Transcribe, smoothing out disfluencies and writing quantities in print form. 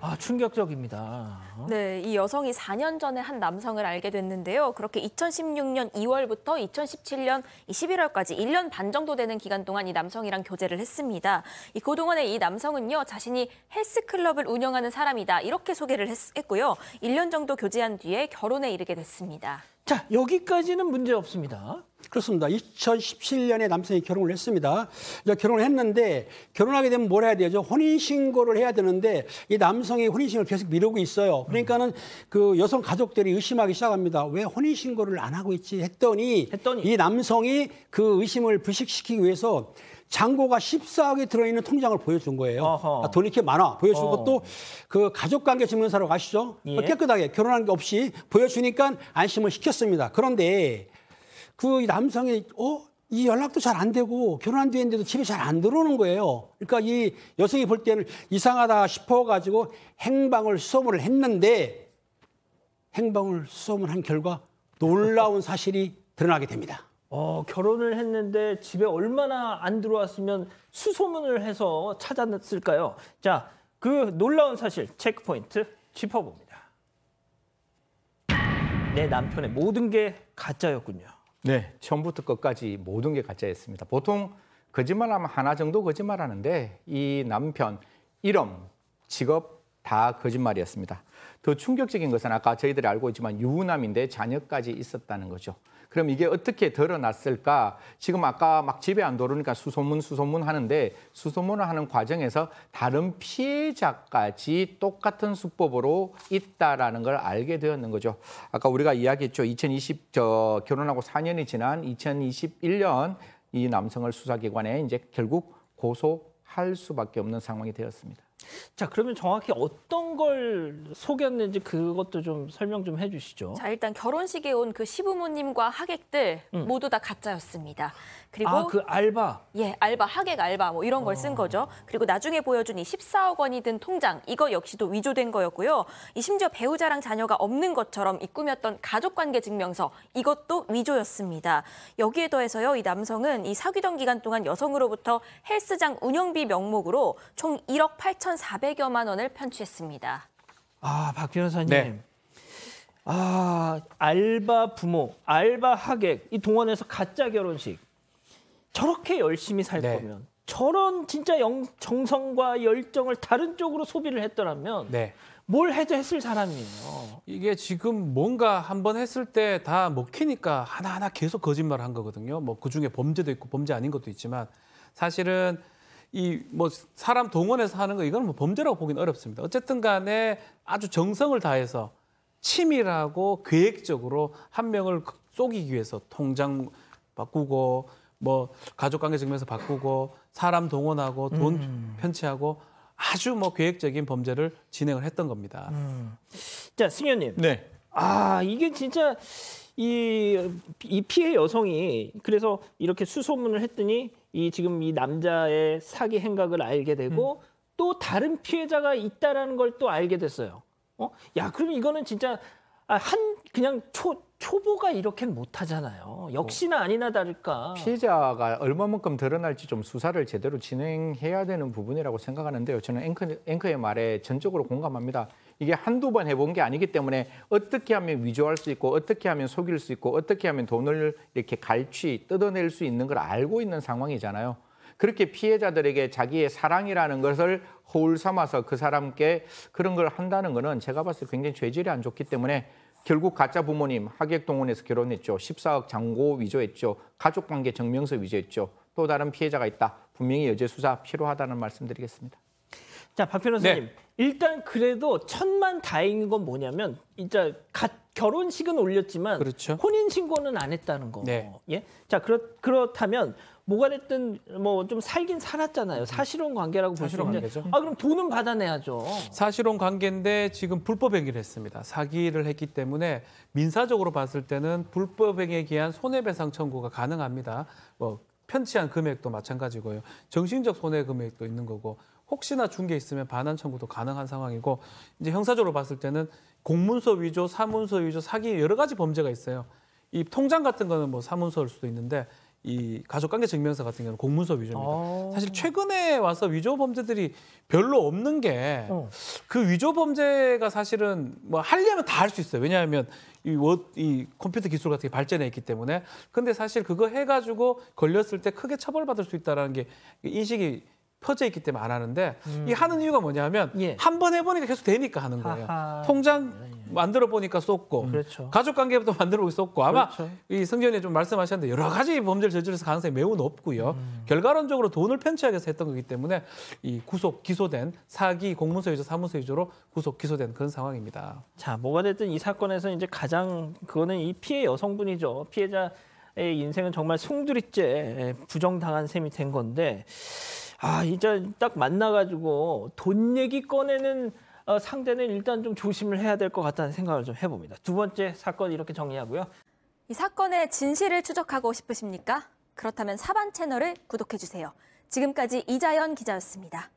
아, 충격적입니다. 네, 이 여성이 4년 전에 한 남성을 알게 됐는데요. 그렇게 2016년 2월부터 2017년 11월까지 1년 반 정도 되는 기간 동안 이 남성이랑 교제를 했습니다. 그동안에 이 남성은요, 자신이 헬스클럽을 운영하는 사람이다, 이렇게 소개를 했고요. 1년 정도 교제한 뒤에 결혼에 이르게 됐습니다. 자, 여기까지는 문제 없습니다. 그렇습니다. 2017년에 남성이 결혼을 했습니다. 결혼을 했는데 결혼하게 되면 뭘 해야 되죠? 혼인신고를 해야 되는데 이 남성이 혼인신고를 계속 미루고 있어요. 그러니까는 그 여성 가족들이 의심하기 시작합니다. 왜 혼인신고를 안 하고 있지 했더니 이 남성이 그 의심을 불식시키기 위해서 잔고가 14억이 들어있는 통장을 보여준 거예요. 돈이 이렇게 많아. 보여준 것도 그 가족관계 증명서라고 아시죠? 예. 깨끗하게 결혼한 게 없이 보여주니까 안심을 시켰습니다. 그런데 그 남성이 이 연락도 잘 안 되고 결혼한 뒤인데도 집에 잘 안 들어오는 거예요. 그러니까 이 여성이 볼 때는 이상하다 싶어가지고 행방을 수소문을 했는데 행방을 수소문을 한 결과 놀라운 사실이 드러나게 됩니다. 결혼을 했는데 집에 얼마나 안 들어왔으면 수소문을 해서 찾아냈을까요? 자, 그 놀라운 사실 체크포인트 짚어봅니다. 내 남편의 모든 게 가짜였군요. 네, 처음부터 끝까지 모든 게 가짜였습니다. 보통 거짓말하면 하나 정도 거짓말하는데 이 남편 이름, 직업 다 거짓말이었습니다. 더 충격적인 것은 아까 저희들이 알고 있지만 유부남인데 자녀까지 있었다는 거죠. 그럼 이게 어떻게 드러났을까? 지금 아까 막 집에 안 들어오니까 수소문 하는데 수소문을 하는 과정에서 다른 피해자까지 똑같은 수법으로 있다라는 걸 알게 되었는 거죠. 아까 우리가 이야기했죠. 결혼하고 4년이 지난 2021년 이 남성을 수사기관에 이제 결국 고소할 수밖에 없는 상황이 되었습니다. 자, 그러면 정확히 어떤 걸 속였는지 그것도 좀 설명 좀 해주시죠. 자, 일단 결혼식에 온 그 시부모님과 하객들 모두 다 가짜였습니다. 그리고 그 알바. 예, 알바, 하객 알바 뭐 이런 걸 쓴 거죠. 그리고 나중에 보여준 이 14억 원이 든 통장, 이거 역시도 위조된 거였고요. 심지어 배우자랑 자녀가 없는 것처럼 꾸몄던 가족관계 증명서, 이것도 위조였습니다. 여기에 더해서요, 이 남성은 이 사귀던 기간 동안 여성으로부터 헬스장 운영비 명목으로 총 1억 8,400여만 원을 편취했습니다. 박 변호사님. 네. 알바 부모, 알바 하객, 이 동원해서 가짜 결혼식. 저렇게 열심히 살 거면 저런 진짜 정성과 열정을 다른 쪽으로 소비를 했더라면 뭘 해도 했을 사람이에요. 이게 지금 뭔가 한번 했을 때 다 먹히니까 하나하나 계속 거짓말을 한 거거든요. 뭐 그중에 범죄도 있고 범죄 아닌 것도 있지만 사실은 이 뭐 사람 동원해서 하는 거 이거는 뭐 범죄라고 보기는 어렵습니다. 어쨌든 간에 아주 정성을 다해서 치밀하고 계획적으로 한 명을 속이기 위해서 통장 바꾸고 뭐 가족관계 증명서 바꾸고 사람 동원하고 돈 편취하고 아주 뭐 계획적인 범죄를 진행을 했던 겁니다. 자, 승현님. 네. 이게 진짜 이 피해 여성이 그래서 이렇게 수소문을 했더니 지금 이 남자의 사기 행각을 알게 되고 또 다른 피해자가 있다라는 걸 또 알게 됐어요. 야, 그럼 이거는 진짜 그냥 초보가 이렇게는 못하잖아요. 역시나 아니나 다를까. 피해자가 얼마만큼 드러날지 좀 수사를 제대로 진행해야 되는 부분이라고 생각하는데요. 저는 앵커의 말에 전적으로 공감합니다. 이게 한두 번 해본 게 아니기 때문에 어떻게 하면 위조할 수 있고 어떻게 하면 속일 수 있고 어떻게 하면 돈을 이렇게 뜯어낼 수 있는 걸 알고 있는 상황이잖아요. 그렇게 피해자들에게 자기의 사랑이라는 것을 허울 삼아서 그 사람께 그런 걸 한다는 거는 제가 봤을 때 굉장히 죄질이 안 좋기 때문에 결국 가짜 부모님 하객 동원해서 결혼했죠. 14억 잔고 위조했죠. 가족관계 증명서 위조했죠. 또 다른 피해자가 있다. 분명히 여죄 수사 필요하다는 말씀드리겠습니다. 자, 박 변호사님. 일단 그래도 천만다행인 건 뭐냐면 진짜 결혼식은 올렸지만 혼인신고는 안 했다는 거. 예? 자, 그렇다면 뭐가 됐든 뭐 좀 살긴 살았잖아요. 사실혼 관계라고 볼 수 있는데. 그럼 돈은 받아내야죠. 사실혼 관계인데 지금 불법행위를 했습니다. 사기를 했기 때문에 민사적으로 봤을 때는 불법행위에 기한 손해배상 청구가 가능합니다. 뭐 편취한 금액도 마찬가지고요. 정신적 손해 금액도 있는 거고 혹시나 준 게 있으면 반환 청구도 가능한 상황이고 이제 형사적으로 봤을 때는 공문서 위조, 사문서 위조, 사기 여러 가지 범죄가 있어요. 이 통장 같은 거는 뭐 사문서일 수도 있는데 이 가족관계 증명서 같은 경우는 공문서 위조입니다. 사실 최근에 와서 위조 범죄들이 별로 없는 게 그 위조 범죄가 사실은 뭐 하려면 다 할 수 있어요. 왜냐하면 이 컴퓨터 기술 같은 게 발전해 있기 때문에. 근데 사실 그거 해가지고 걸렸을 때 크게 처벌받을 수 있다는 게 인식이 퍼져 있기 때문에 안 하는데 이 하는 이유가 뭐냐면 한 번 해보니까 계속 되니까 하는 거예요. 통장 만들어 보니까 쏟고 그렇죠. 가족관계부터 만들어 보고 쏟고 아마 그렇죠. 이 성전이 좀 말씀하셨는데 여러 가지 범죄를 저질러서 가능성이 매우 높고요. 결과론적으로 돈을 편취하기 위해서 했던 거기 때문에 이 구속 기소된 사기 공문서 위조 사무소 위조로 구속 기소된 그런 상황입니다. 자, 뭐가 됐든 이 사건에서 이제 가장 그거는 이 피해 여성분이죠. 피해자의 인생은 정말 송두리째 부정당한 셈이 된 건데 이제 딱 만나가지고 돈 얘기 꺼내는 상대는 일단 좀 조심을 해야 될 것 같다는 생각을 좀 해봅니다. 두 번째 사건 이렇게 정리하고요. 이 사건의 진실을 추적하고 싶으십니까? 그렇다면 사반 채널을 구독해주세요. 지금까지 이자연 기자였습니다.